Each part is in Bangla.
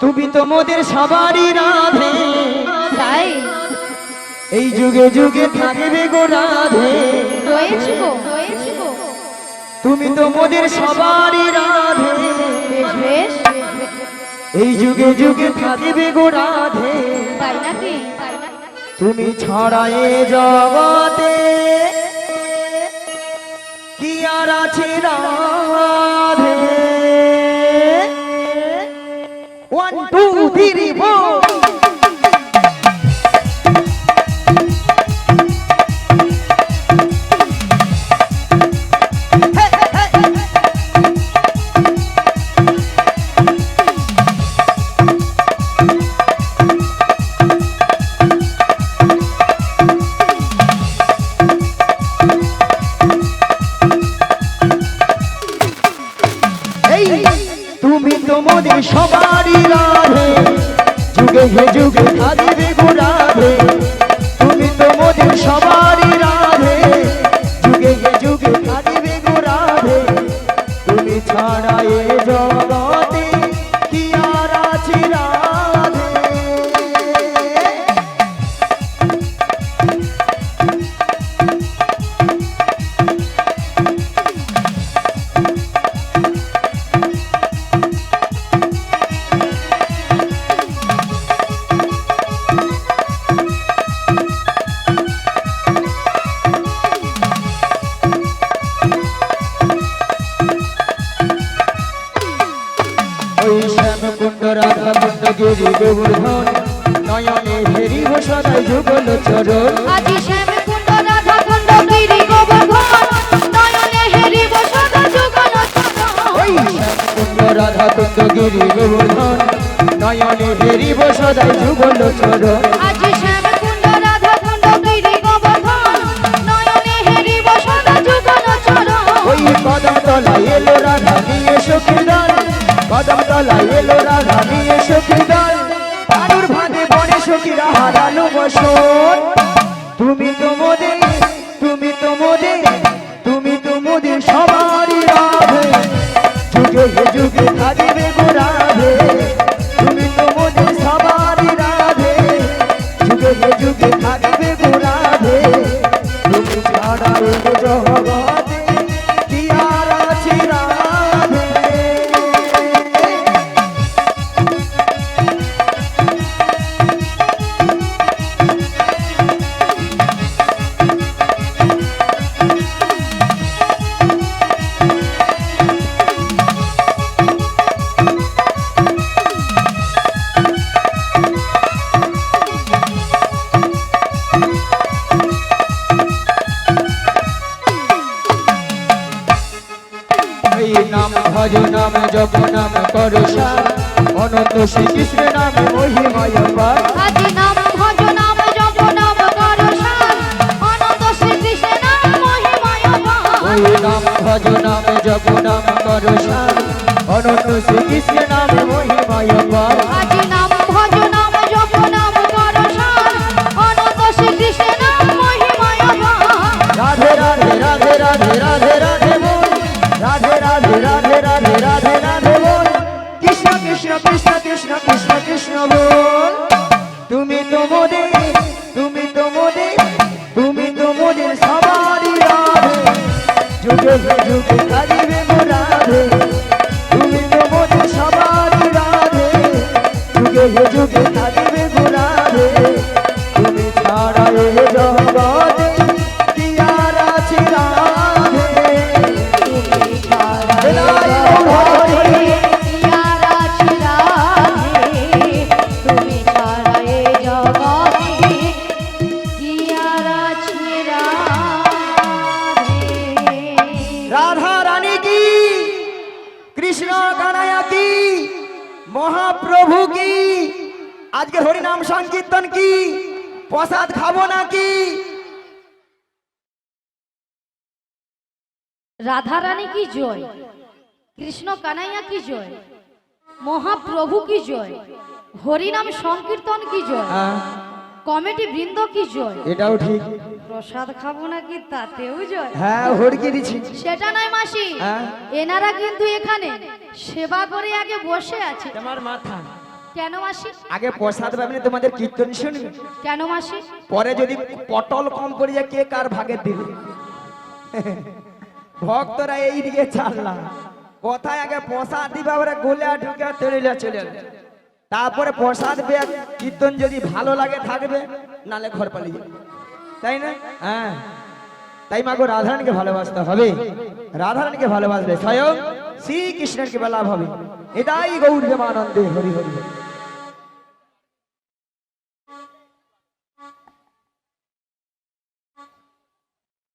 তুমি তো মোদের সবারই রাধে, তাই এই যুগে যুগে থাকবে গো রাধে। রয়েছে গো, রয়েছে গো। তুমি তো মোদের সবারই রাধে, বেশ বেশ, এই যুগে যুগে থাকবে গো রাধে। তাই নাকি? তুমি ছাড়া এ জগতে কি আর আছে রাধে। 1 2 3 4 তুমি তো মোদের সবারই রাধে, যুগে হে যুগে থাকবে গো রাধে। তুমি তো মোদের সবারই রাধে, যুগে হে যুগে থাকবে গো রাধে। তুমি ছাড়া এ জগতে কি আর আছে রাধে। ওই শ্যামকুণ্ড রাধাকুণ্ড গিরি গোবর্ধন, নয়নে হেরিব সদাই যুগল চরণ। আজি শ্যামকুণ্ড রাধাকুণ্ড গিরি গোবর্ধন, নয়নে হেরিব সদা যুগল চরণ। ওই শ্যামকুণ্ড রাধাকুণ্ড গিরি গোবর্ধন, নয়নে হেরিব সদাই যুগল চরণ। আজি শ্যামকুণ্ড রাধাকুণ্ড গিরি গোবর্ধন, নয়নে হেরিব সদা যুগল চরণ। ওই কদম তলায় এলো রাধা নিয়ে সখীদল, কদম তলায় এলো রাধা নিয়ে সখীদল। পারুর ভাঁদে বনে সখীরা হারালো বসন। তুমি তো মোদের, তুমি তো মোদের, তুমি তো মোদের সবারই রাধে, যুগে হে যুগে থাকবে গো রাধে। তুমি তো মোদের সবারই রাধে, যুগে হে যুগে থাকবে গো রাধে। তুমি ছাড়া এ জগতে কি আর আছে রাধে। এই নাম ভজ নাম জপ নাম করো সার, অনন্ত শ্রীকৃষ্ণ নামে মহিমায় পার। আজি নাম ভজ নাম জপ নাম করো সার, অনন্ত শ্রীকৃষ্ণ নাম মহিমায় পার। ওই নাম ভজ নাম জপ নাম করো সার, অনন্ত শ্রীকৃষ্ণ নামে মহিমায় পার। আজি নাম ভজ নাম জপ নাম করো সার, অনন্ত শ্রীকৃষ্ণ নাম মহিমায় পার। রাধে রাধে রাধে রাধে রাধে রাধে বল, রাধে রাধে রাধে রাধে রাধে রাধে বল। কৃষ্ণ কৃষ্ণ কৃষ্ণ কৃষ্ণ কৃষ্ণ কৃষ্ণ বল। তুমি তো মোদের, তুমি তো মোদের, তুমি তো মোদের সবারই রাধে, যুগে হে যুগে থাকবে গো রাধে। তুমি তো মোদের সবারই রাধে, যুগে হে যুগে থাকবে গো রাধে। তুমি ছাড়া এ জগতে কি আর আছে রাধে। তুমি ছাড়া এ জগতে ইয়ার আছে রাধে, তুমি ছাড়া এ জগতে ইয়ার আছে রাধে। রাধা রানী কি, কৃষ্ণ কানাইয়া কি, মহাপ্রভু কি। আজকে হরিনাম সংকীর্তন কি, প্রসাদ খাবো নাকি? রাধা রানী কি জয়, কৃষ্ণ কানাইয়া কি জয়, মহাপ্রভু কি জয়, হরিনাম সংকীর্তন কি জয়, কমিটি বৃন্দ কি জয়। এটাও ঠিক। প্রসাদ খাবো নাকি তাতেও জয়। হ্যাঁ হড়কে দিছি। সেটা নয় মাসি, হ্যাঁ। এনারা কিন্তু এখানে সেবা করে আগে বসে আছে। তোমার মাথা কেন মাসি? আগে প্রসাদ পাবেন, তোমাদের কীর্তন শুনবে, কেন মাসি? পরে যদি পটল কম পড়ে যায় কে কার ভাগে দিবে। ভক্তরা এই দিকে চাললাম কোথায়, আগে প্রসাদ দিবে, আবার গোলে ঢুকে তেড়িলে চলে যাবে। তারপরে প্রসাদ পেয়ে কীর্তন যদি ভালো লাগে থাকবে, নালে ঘর পালিয়ে যাবে, তাই না? হ্যাঁ, তাই মাগো রাধারানীকে ভালোবাসতে হবে, রাধারানীকে ভালোবাসলে স্বয়ং শ্রীকৃষ্ণের কৃপা লাভ হবে। এটাই গৌর প্রেমানন্দে হরি হরি হরি।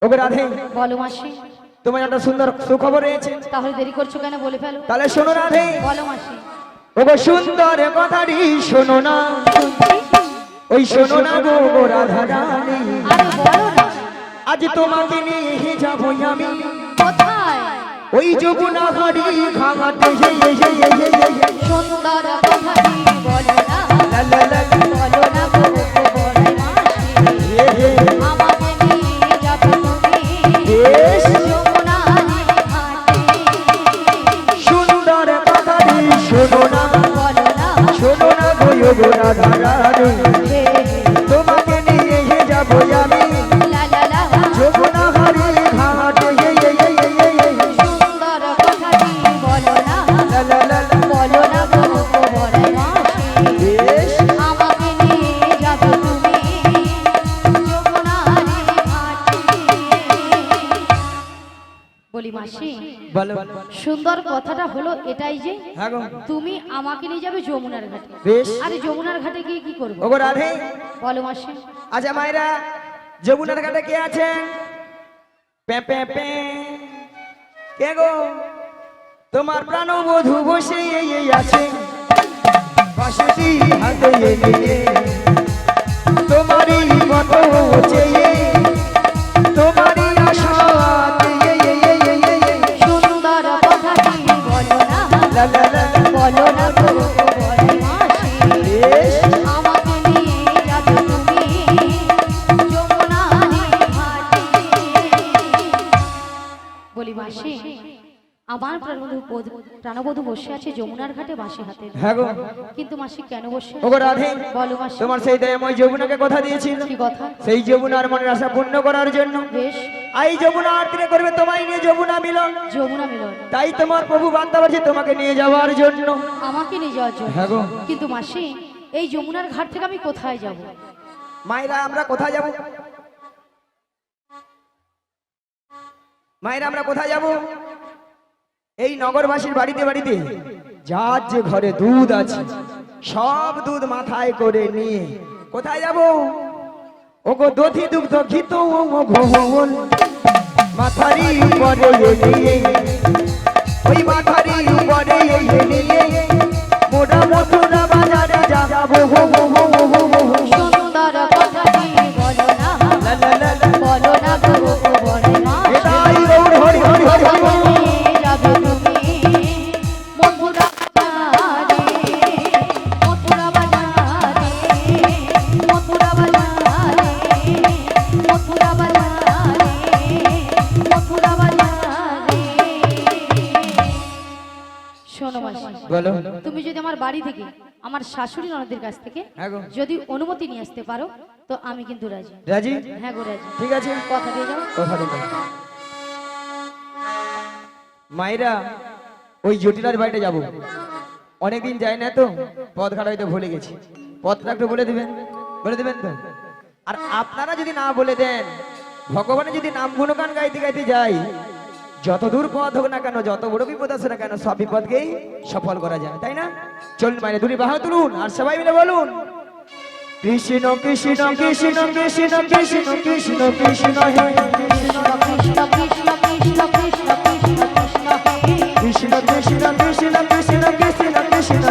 ওকে রাধে, বলো মাসি। তোমার একটা সুন্দর সুখবর রয়েছে, তাহলে দেরি করছো কেন, বলে ফেলো। তাহলে শোনো রাধে। বলো মাসি। ওগো সুন্দর কথাটি শোনো না, ওই শোনো না গো গো রাধা রানী, আরে বলো না। আজ তোমাকে নিয়ে যাবো আমি কোথায়? ওই যমুনা হাড়ি ঘাটে। সুন্দর কথাটি বলো না, লা লা লা বলো না গো গো বড় মাসি। আমাকে নিয়ে যাবে তুমি বেশ যমুনার ঘাটে। সুন্দর কথাটি শোনো না, বলো না, শোনো না গো গো রাধা রানী, তোমাকে নিয়ে যাবো আমি লা লা লা। যমুনা হাড়ি ঘাটে। সুন্দর কথাটি বলো না, লা লা লা লা। বলো না গো গো বড় মাসি। বেশ আমাকে নিয়ে যাবে তুমি যমুনার ঘাটে। বলি মাসি, বলো। সুন্দর কথাটা হলো এটাই যে হ্যাঁ গো, তুমি আমাকে নিয়ে যাবে যমুনার ঘাটে। বেশ। আরে যমুনার ঘাটে গিয়ে কি করবো? ওগো রাধে, বলো মাসি। আচ্ছা মায়েরা, যমুনার ঘাটে কে আছেন? পে পে পে। কে গো? তোমার প্রাণবধূ বসে এই আছে, বাঁশি হাতে নিয়ে, তোমারই মতো চেয়ে, তোমারই আশাতে। সুন্দর কথাটি বলো না, লা লা লা লা। বলো না গো বড় মাসি। বেশ আমাকে নিয়ে যাবে তুমি যমুনার ঘাটে। বলি মাসি, আমার প্রাণবধূ বসে আছে যমুনার ঘাটে বাঁশি হাতে। হ্যাঁ গো। কিন্তু মাসি কেন বসে আছে? ওগো রাধে, বলো মাসি। তোমার সেই দয়াময় যমুনাকে কথা দিয়েছিল, কি কথা? সেই যমুনার মনের আশা পূর্ণ করার জন্য বেশ, এই যমুনা আরতি করবে, তোমায় নিয়ে যমুনা মিলন। যমুনা মিলন তাই তোমার প্রভু বার্তা পাঠিয়ে তোমাকে নিয়ে যাওয়ার জন্য। আমাকে নিয়ে যাওয়ার জন্য। হ্যাঁ গো। কিন্তু মাসি, এই যমুনার ঘাট থেকে আমি কোথায় যাব? মায়েরা আমরা কোথায় যাব? মায়েরা আমরা কোথায় যাব? এই নগরবাসীর বাড়িতে বাড়িতে যার যে ঘরে দুধ আছে সব দুধ মাথায় করে নিয়ে কোথায় যাব? ওগো দধি দুগ্ধ ঘিত ও ঘোল মাথারি উপরে নিয়ে, ওই মাথারি উপরে নিয়ে মোরা মথুরা বাজারে যাবো। সুন্দর কথাটি বলো না, লা লা লা লা। বলো না গো বড় মাসি। এটাই গৌর হরি হরি হরি হরি বল। আমাকে নিয়ে যাবে তুমি মথুরা বাজারে, মথুরা বাজারে, মথুরা বাজারে, মথুরা বাজারে, মথুরা বাজারে। শোনো মাসি, বলো। তুমি যদি আমার বাড়ি থেকে, আমার শাশুড়ি ননদের কাছ থেকে হ্যাঁ গো। যদি অনুমতি নিয়ে আসতে পারো তো আমি কিন্তু রাজি। রাজি? হ্যাঁ গো রাজি। ঠিক আছে, কথা দিয়ে যাও। কথা দিন। মায়েরা ওই জটিলার বাড়িতে যাব, অনেকদিন যাই না তো, পথ ঘাট হয়তো ভুলে গেছি, পথটা একটু বলে দিবেন, বলে দিবেন তো? আর আপনারা যদি না বলে দেন, ভগবানের যদি নাম গুণগান গাইতে গাইতে যাই, যত দূর পথ হোক না কেন, যত বড় বিপদ আসে না কেন, সব বিপদকেই সফল করা যায়, তাই না? চলুন মায়েরা দুটি বাহু তুলুন আর সবাই মিলে বলুন, কৃষ্ণ কৃষ্ণ কৃষ্ণ কৃষ্ণ কৃষ্ণ কৃষ্ণ কৃষ্ণ হে, কৃষ্ণ কৃষ্ণ কৃষ্ণ কৃষ্ণ কৃষ্ণ কৃষ্ণ কৃষ্ণ হে, কৃষ্ণ কৃষ্ণ কৃষ্ণ কৃষ্ণ কৃষ্ণ কৃষ্ণ কৃষ্ণ হে, কৃষ্ণ কৃষ্ণ কৃষ্ণ কৃষ্ণ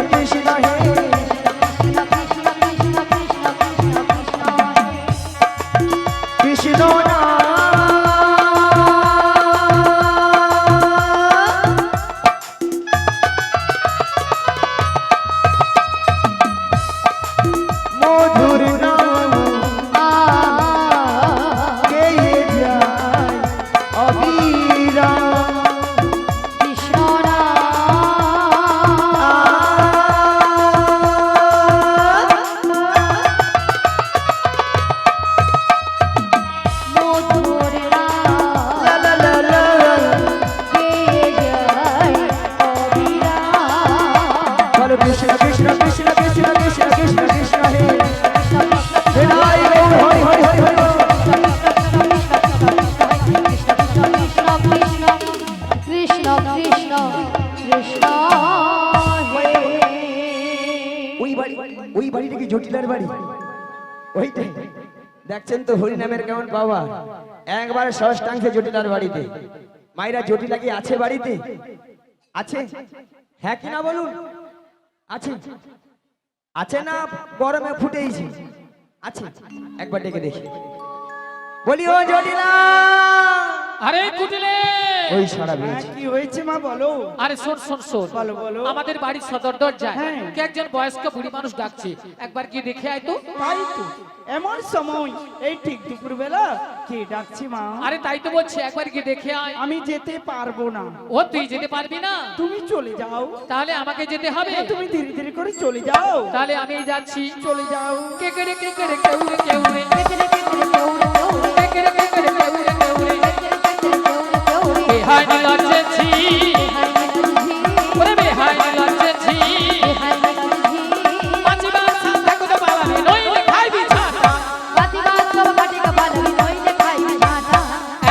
কৃষ্ণ কৃষ্ণ হে। কৃষ্ণ নাম মধুর নাম গেয়ে যায় অবিরাম, কৃষ্ণ নাম কৃষ্ণ কৃষ্ণ কৃষ্ণ কৃষ্ণ কৃষ্ণ কৃষ্ণ হে হৃদয় গৌর হরি হরি হরি হরি বল। কৃষ্ণ কৃষ্ণ কৃষ্ণ ওই বাড়িটা কি জটিলার বাড়ি? ওইটাই দেখছেন তো হরিনামের কেমন পাওয়া। একবারে ষষ্ঠাংশে জটিলার বাড়িতে। মায়েরা জটিলা কি আছে বাড়িতে? আছে? হ্যাঁ কি না বলুন? আছে? আছে না গরমে ফুটেইছে? আছে? একবার ডেকে দেখি। বলি ও জটিলা। আরে কুটিলে ওই সারা বেশ। কি হয়েছে মা বলো? আরে শোন শোন শোন বলো, বলো। আমাদের বাড়ির সদর দরজায় হ্যাঁ। কে একজন বয়স্ক বুড়ি মানুষ ডাকছে, একবার গিয়ে দেখে আয় তো। তাই তো এমন সময় এই ঠিক দুপুর বেলা কে ডাকছি মা? আরে তাই তো বলছে, একবার গিয়ে দেখে আয়। আমি যেতে পারবো না। ও তুই যেতে পারবি না? তুমি চলে যাও। তাহলে আমাকে যেতে হবে। তুমি ধীরে ধীরে করে চলে যাও। তাহলে আমি যাচ্ছি। চলে যাও। কেকেরে কেকেরে কেউরে কেউরে কেকেরে কেকেরে কেউরে কেউরে বেহাই লজ্জেছি, ওরে বেহাই লজ্জেছি, বাঁচিবার সাথে কোনো বাবারে নইলে খাইবি ছাতা।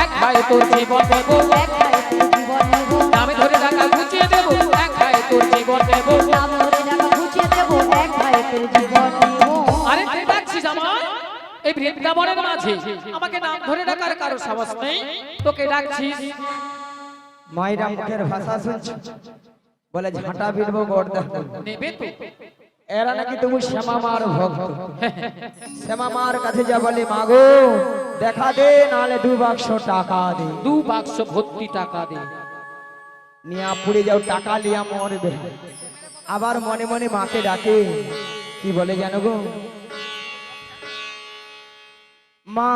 এক খায় তোর জীবন দেবো, নামে ধরে টাকা ঘুচিয়ে দেবো। এক খায় তোর জীবন দেবো। আরে তুই ডাকছিস আমায় এই বৃন্দাবনের মাঝে, আমাকে নাম ধরে ডাকার কারো সাহস নেই, তোকে ডাকছিস। মায়েরা মুখের ভাষা শুনছো? বলে ঝাঁটা বিলবো গর্দা। নেবে তো? এরা নাকি তুমি শ্যামা মার ভক্ত। শ্যামা মার কাছে যা বলে মাগো দেখা দে, নালে 2 বাক্স টাকা দে। 2 বাক্স ভর্তি টাকা দে। নিয়া পুড়ে যাও, টাকা লিয়া মরবে। আবার মনে মনে মাকে ডাকে, কি বলে জানো গো? মা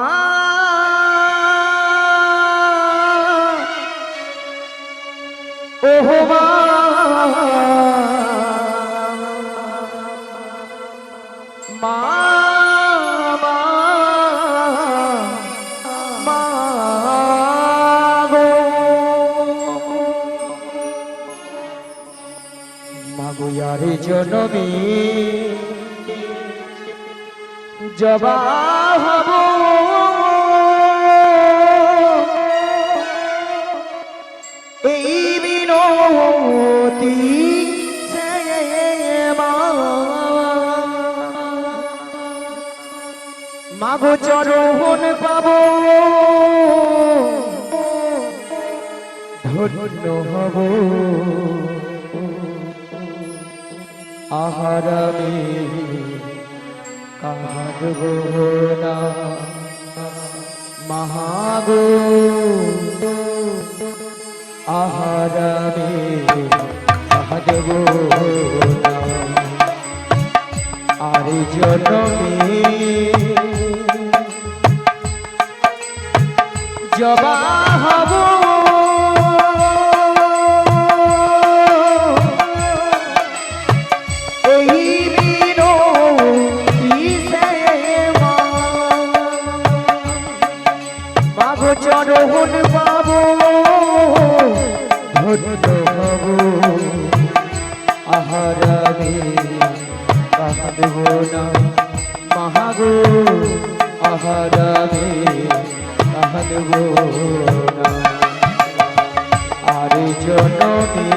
ওহো মা, মা মা মা গো, মাগো ইয়ারে জনমে জবা হব, এই বিনতি মাগো চরণ পাব, ধন্য হব আহারামে কাঁদব না মহাগো, আহারামে কাঁদব না আর জনমে জবা হব, এই বিনতি সেবা মাগো চরণ পাব, ধন্য হব আহারামে কাঁদব না মহাগো, আহারামে কাঁদব না আর জনমে।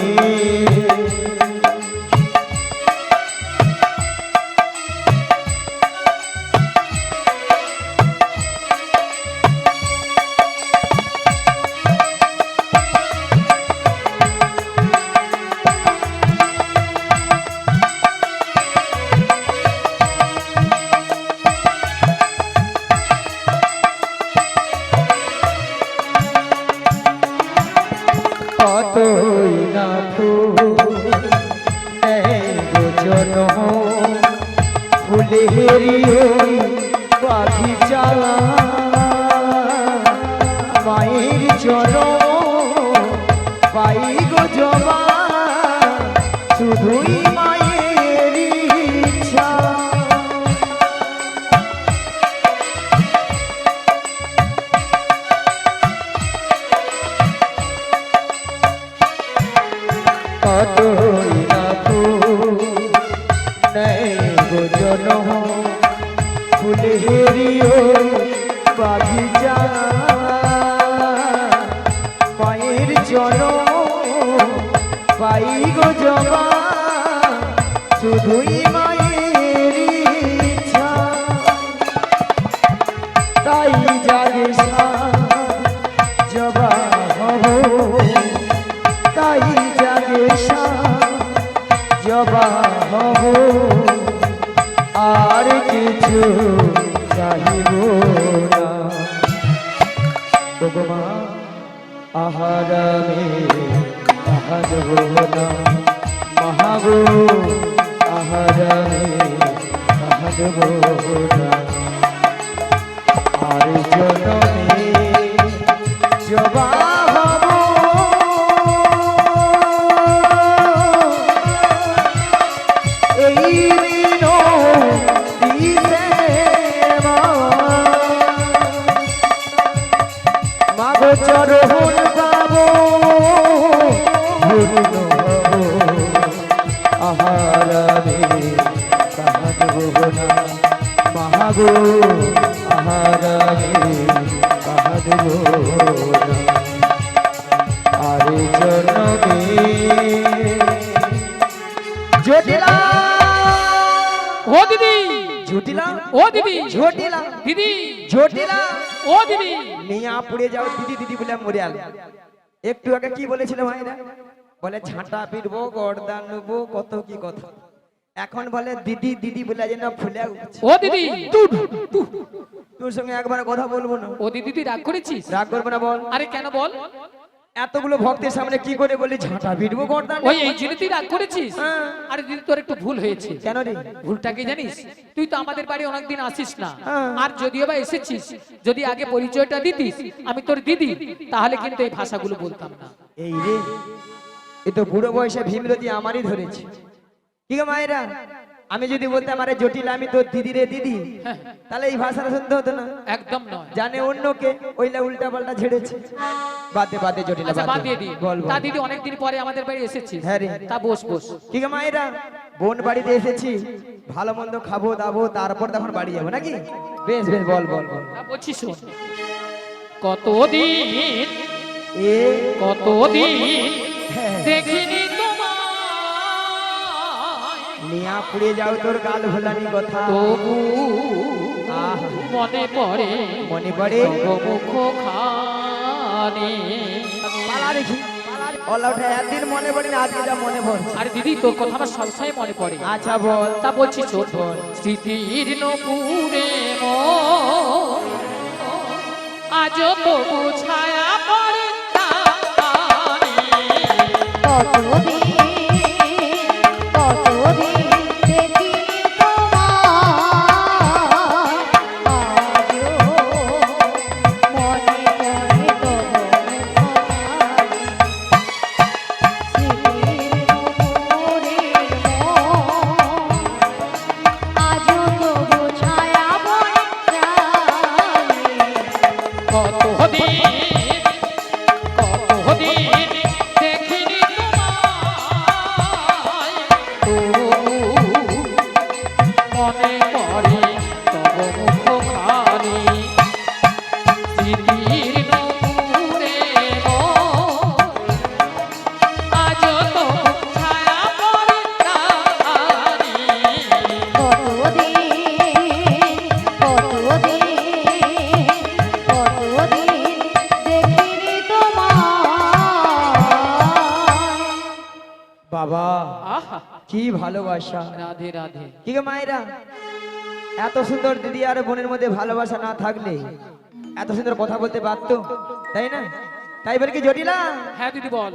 কতই না ফুলের ফুলেরি বাগিচা মায়ের চরণ পাই গো জবা, শুধুই মায়ের ইচ্ছা। কতই না ফুল জনম ফুলেরিও বাগিচা পায়ের জনম পাই গো জবা শুধুই মায়ের ইচ্ছা তাই জাগে জবা হব তাই জাগে জবা হব আর কিছু চাহিব না ভগবা আহারামে আহারব না মহাগো আহারামে আহারব না আর জনমে জবা হব এই মিনতিতে মাগো চরণ পাবো ধন্য হব আহারামে কাহাদব না মহাগো আহারামে কাহাদব না আরে জনমে জটিলা ও দিদি জটিলা ও দিদি জটিলা দিদি জটিলা ও দিদি নিয়া পুড়ে যাও দিদি দিদি বলে মরে আল একটু আগে কি বলেছিল ভাইরা বলে ঝাঁটা পিটবো গর্দা নেবো কত কি কথা এখন বলে দিদি দিদি বলে যেন ফুলে উঠছে। ও দিদি তোর সঙ্গে একবার কথা বলবো না ও দিদি তুই রাগ করেছিস? রাগ করবো না বল আরে কেন বল? এতগুলো ভক্তের সামনে কি করে বলি ঝাঁটা পিটবো গর্দা ওই এই জন্য তুই রাগ করেছিস? হ্যাঁ। আরে দিদি তোর একটু ভুল হয়েছে। কেন রে ভুলটা কি জানিস? তুই তো আমাদের বাড়ি অনেকদিন আসিস না, হ্যাঁ। আর যদিও বা এসেছিস, যদি আগে পরিচয়টা দিতিস আমি তোর দিদি, তাহলে কিন্তু এই ভাষাগুলো বলতাম না। এই রে এ তো বুড়ো বয়সে ভীমরতি আমারই ধরেছে কি গো মায়েরা আমি যদি বলতাম আরে জটিল আমি তো দিদি রে দিদি হ্যাঁ। তাহলে এই ভাষাটা শুনতে হতো না একদম নয়। জানে অন্যকে ওইলা উল্টা পাল্টা ছেড়েছে বাদে বাদে জটিল আচ্ছা বাদ দিয়ে দি। বল বল। তা দিদি অনেকদিন পরে আমাদের বাড়ি এসেছিস, হ্যাঁ রে। তা বস বস। কি গো মায়েরা বোন বাড়িতে এসেছি ভালো মন্দ খাবো দাবো তারপর তখন বাড়ি যাবো নাকি বেশ বেশ বল বল বল তা বলছি শোন, কতদিন এ কতদিন হ্যাঁ। দেখিনি তোমায়, নিয়া পুড়ে যাও তোর গাল ভোলানি কথা তবু আহ মনে পড়ে মনে পড়ে মুখ খানে। পালা দেখি ওলা ওঠা একদিন মনে পড়ে না আজকে যা মনে পড়ছে আরে দিদি তোর কথা আমার সবসময় মনে পড়ে। আচ্ছা বল তা বলছি শোন, স্মৃতির নপুরে আজ তবু ছায়া পড়ে তারে। কতদিন দেখিনি তোমায়, আজও মনে পড়ে তব মুখখানি। স্মৃতির নূপুরের মন, আজও তবু ছায়া পড়ে প্রাণে। কতদিন দেখিনি তোমায়, তবু মনে পড়ে তব মুখখানি। স্মৃতির নূপুরে আজ তবু ছায়া পড়ে তারে। কতদিন দেখিনি তোমায়। বাবা আহা, কি ভালোবাসা রাধে রাধে। কি গো মায়েরা এত সুন্দর দিদি আর বোনের মধ্যে ভালোবাসা না থাকলে এত সুন্দর কথা বলতে পারতো তাই না তাই বলে কি জটিলা হ্যাঁ দিদি বল।